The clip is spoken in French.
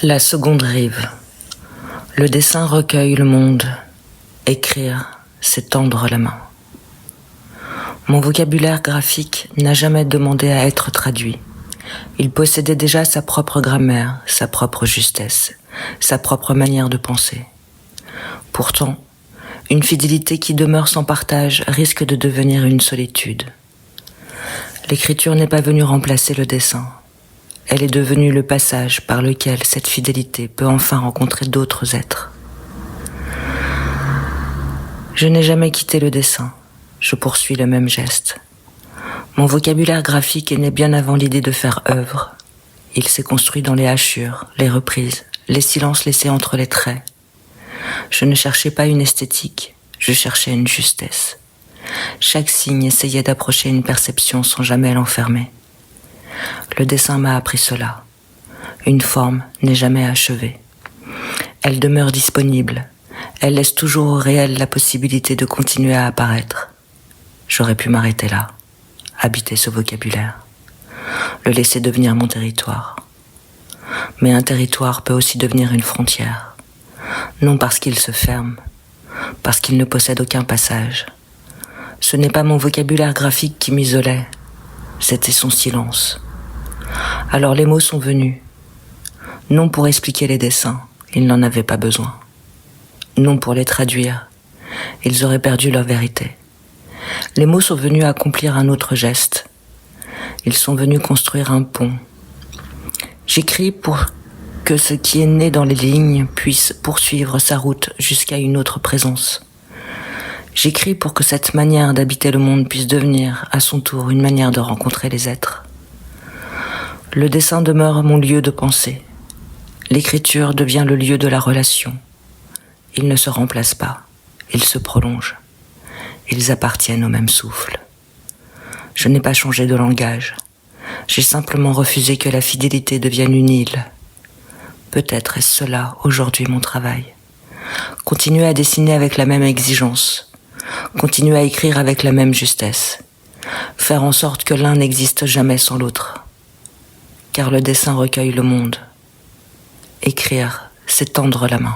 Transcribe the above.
La seconde rive. Le dessin recueille le monde. Écrire, c'est tendre la main. Mon vocabulaire graphique n'a jamais demandé à être traduit. Il possédait déjà sa propre grammaire, sa propre justesse, sa propre manière de penser. Pourtant, une fidélité qui demeure sans partage risque de devenir une solitude. L'écriture n'est pas venue remplacer le dessin. Elle est devenue le passage par lequel cette fidélité peut enfin rencontrer d'autres êtres. Je n'ai jamais quitté le dessin. Je poursuis le même geste. Mon vocabulaire graphique est né bien avant l'idée de faire œuvre. Il s'est construit dans les hachures, les reprises, les silences laissés entre les traits. Je ne cherchais pas une esthétique, je cherchais une justesse. Chaque signe essayait d'approcher une perception sans jamais l'enfermer. Le dessin m'a appris cela. Une forme n'est jamais achevée. Elle demeure disponible. Elle laisse toujours au réel la possibilité de continuer à apparaître. J'aurais pu m'arrêter là, habiter ce vocabulaire, le laisser devenir mon territoire. Mais un territoire peut aussi devenir une frontière. Non parce qu'il se ferme, parce qu'il ne possède aucun passage. Ce n'est pas mon vocabulaire graphique qui m'isolait, c'était son silence. Alors les mots sont venus, non pour expliquer les dessins, ils n'en avaient pas besoin. Non pour les traduire, ils auraient perdu leur vérité. Les mots sont venus accomplir un autre geste. Ils sont venus construire un pont. J'écris pour que ce qui est né dans les lignes puisse poursuivre sa route jusqu'à une autre présence. J'écris pour que cette manière d'habiter le monde puisse devenir, à son tour, une manière de rencontrer les êtres. Le dessin demeure mon lieu de pensée. L'écriture devient le lieu de la relation. Ils ne se remplacent pas, ils se prolongent. Ils appartiennent au même souffle. Je n'ai pas changé de langage. J'ai simplement refusé que la fidélité devienne une île. Peut-être est-ce cela aujourd'hui mon travail. Continuer à dessiner avec la même exigence. Continuer à écrire avec la même justesse. Faire en sorte que l'un n'existe jamais sans l'autre. Car le dessin recueille le monde. Écrire, c'est tendre la main.